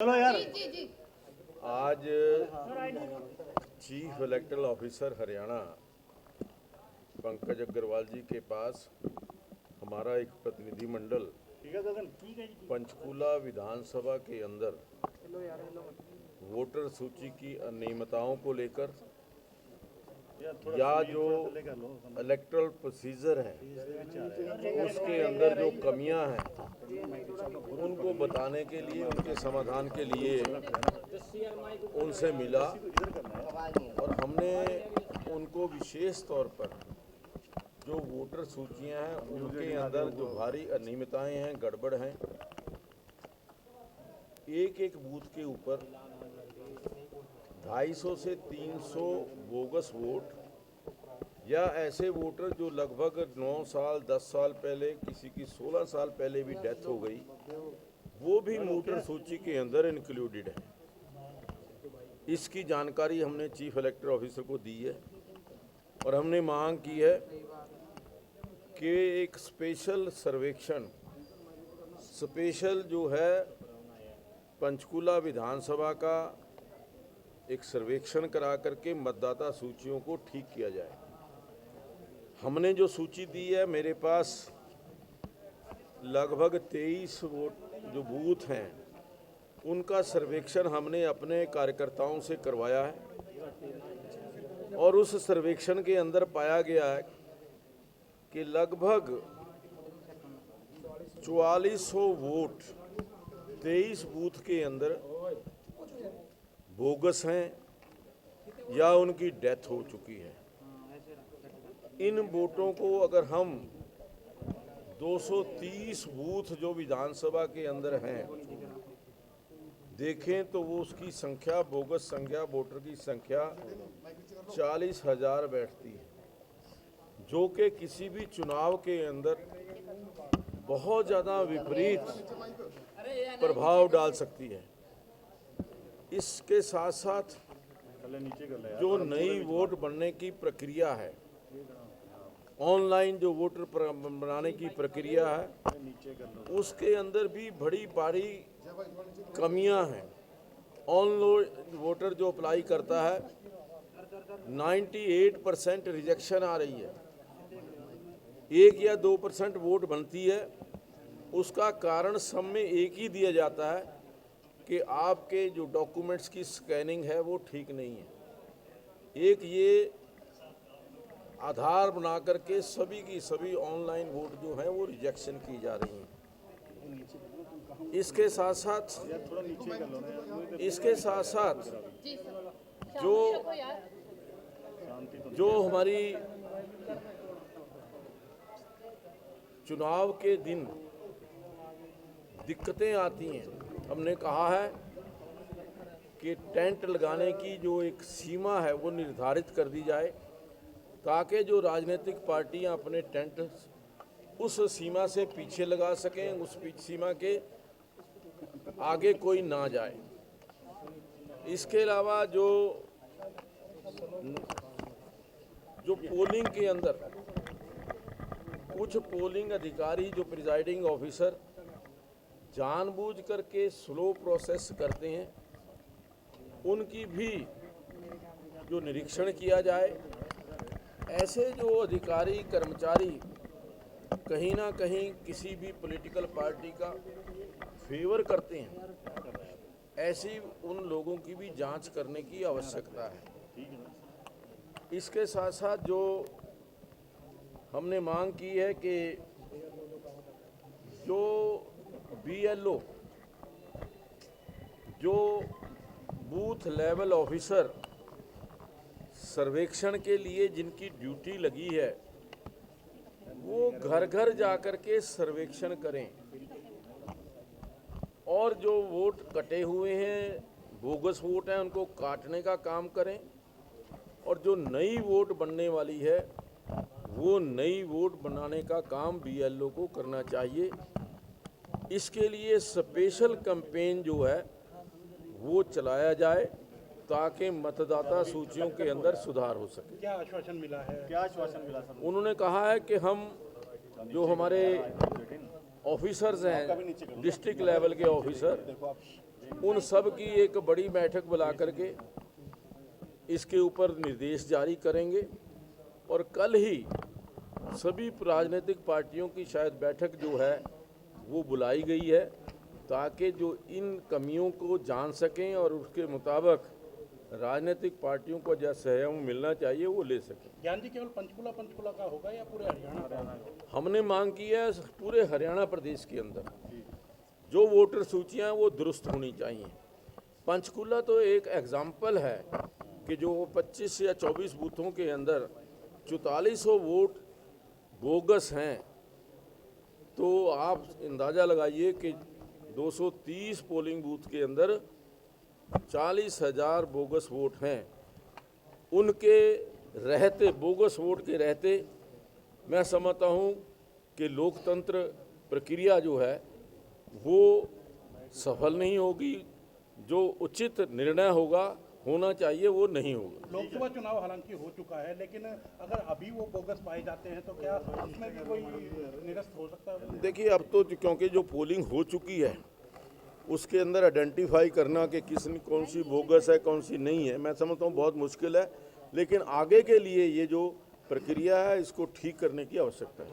चलो यार। आज chief electoral officer Haryana Pankaj Agarwal ji के पास हमारा एक प्रतिनिधिमंडल पंचकूला विधानसभा के अंदर वोटर सूची की अनियमितताओं को लेकर या जो इलेक्टोरल प्रोसीजर है उसके अंदर जो कमियां हैं उनको बताने के लिए, उनके समाधान के लिए उनसे मिला और हमने उनको विशेष तौर पर जो वोटर सूचियां हैं उनके अंदर जो भारी अनियमितताएं हैं, गड़बड़ हैं, एक एक बूथ के ऊपर 250 से 300 बोगस वोट या ऐसे वोटर जो लगभग 9 साल 10 साल पहले, किसी की 16 साल पहले भी डेथ हो गई, वो भी वोटर सूची के अंदर इंक्लूडेड है। इसकी जानकारी हमने चीफ इलेक्टोरल ऑफिसर को दी है और हमने मांग की है कि एक स्पेशल सर्वेक्षण, स्पेशल जो है पंचकूला विधानसभा का एक सर्वेक्षण करा करके मतदाता सूचियों को ठीक किया जाए। हमने जो सूची दी है, मेरे पास लगभग 23 वोट जो बूथ हैं उनका सर्वेक्षण हमने अपने कार्यकर्ताओं से करवाया है और उस सर्वेक्षण के अंदर पाया गया है कि लगभग 4400 वोट 23 बूथ के अंदर बोगस हैं या उनकी डेथ हो चुकी है। इन वोटों को अगर हम 230 बूथ जो विधानसभा के अंदर हैं देखें तो वो उसकी संख्या, बोगस संख्या, वोटर की संख्या 40,000 बैठती है, जो कि किसी भी चुनाव के अंदर बहुत ज़्यादा विपरीत प्रभाव डाल सकती है। इसके साथ साथ जो नई वोट बनने की प्रक्रिया है, ऑनलाइन जो वोटर बनाने की प्रक्रिया है, उसके अंदर भी बड़ी भारी कमियां हैं। ऑनलाइन वोटर जो अप्लाई करता है 98% रिजेक्शन आ रही है, 1 या 2% वोट बनती है। उसका कारण सब में एक ही दिया जाता है कि आपके जो डॉक्यूमेंट्स की स्कैनिंग है वो ठीक नहीं है। एक ये आधार बना करके सभी की सभी ऑनलाइन वोट जो है वो रिजेक्शन की जा रही हैं। इसके साथ साथ जो हमारी चुनाव के दिन दिक्कतें आती हैं, हमने कहा है कि टेंट लगाने की जो एक सीमा है वो निर्धारित कर दी जाए ताकि जो राजनीतिक पार्टियां अपने टेंट उस सीमा से पीछे लगा सकें, उस सीमा के आगे कोई ना जाए। इसके अलावा जो पोलिंग के अंदर कुछ पोलिंग अधिकारी, जो प्रिजाइडिंग ऑफिसर जानबूझ करके स्लो प्रोसेस करते हैं, उनकी भी जो निरीक्षण किया जाए। ऐसे जो अधिकारी कर्मचारी कहीं ना कहीं किसी भी पॉलिटिकल पार्टी का फेवर करते हैं, ऐसी उन लोगों की भी जांच करने की आवश्यकता है। इसके साथ साथ जो हमने मांग की है कि जो BLO, जो बूथ लेवल ऑफिसर सर्वेक्षण के लिए जिनकी ड्यूटी लगी है, वो घर घर जाकर के सर्वेक्षण करें और जो वोट कटे हुए हैं, बोगस वोट हैं, उनको काटने का काम करें और जो नई वोट बनने वाली है वो नई वोट बनाने का काम BLO को करना चाहिए। इसके लिए स्पेशल कैंपेन जो है वो चलाया जाए ताकि मतदाता सूचियों के अंदर सुधार हो सके। क्या आश्वासन मिला है? क्या आश्वासन मिला सर? उन्होंने कहा है कि हम जो हमारे ऑफिसर्स हैं, डिस्ट्रिक्ट लेवल के ऑफिसर, उन सब की एक बड़ी बैठक बुला करके इसके ऊपर निर्देश जारी करेंगे और कल ही सभी राजनीतिक पार्टियों की शायद बैठक जो है वो बुलाई गई है ताकि जो इन कमियों को जान सकें और उसके मुताबिक राजनीतिक पार्टियों को जो सहयोग मिलना चाहिए वो ले सकें। ज्ञान जी, केवल पंचकुला का होगा या पूरे हरियाणा? हमने मांग की है पूरे हरियाणा प्रदेश के अंदर जो वोटर सूचियां वो दुरुस्त होनी चाहिए। पंचकुला तो एक एग्जाम्पल है कि जो 25 या 24 बूथों के अंदर 4400 वोट बोगस हैं, तो आप अंदाज़ा लगाइए कि 230 पोलिंग बूथ के अंदर 40,000 बोगस वोट हैं। उनके रहते, बोगस वोट के रहते, मैं समझता हूँ कि लोकतंत्र प्रक्रिया जो है वो सफल नहीं होगी। जो उचित निर्णय होना चाहिए वो नहीं होगा। लोकसभा चुनाव हालांकि हो चुका है, लेकिन अगर अभी वो बोगस पाए जाते हैं तो क्या उसमें भी कोई निरस्त हो सकता है? देखिए, अब तो क्योंकि जो पोलिंग हो चुकी है उसके अंदर आइडेंटिफाई करना कि कौन सी बोगस है कौन सी नहीं है, मैं समझता हूँ बहुत मुश्किल है। लेकिन आगे के लिए ये जो प्रक्रिया है इसको ठीक करने की आवश्यकता है।